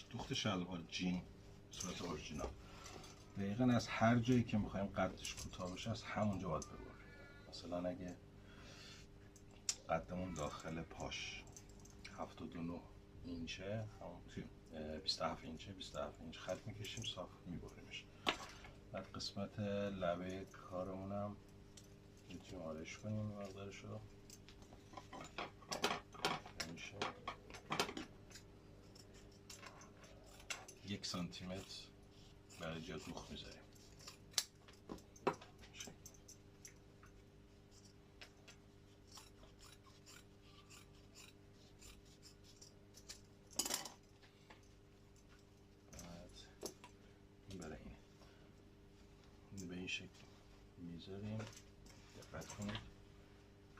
دوخت شلوار جین صورت اورجینال. دقیقاً از هر جایی که میخوایم قدش کوتاه بشه از همونجا باید ببریم. مثلا اگه قدمون داخل پاش 79 اینچه، همون 27 اینچه، 27 اینچ خط میکشیم، صاف میبریمش. بعد قسمت لبه کارمونم میتونیم آرش کنیم مقدارشو. میشه 1 سانتی متر برای جا دوخت میذاریم. برای این به این شکل میذاریم. دقت کنید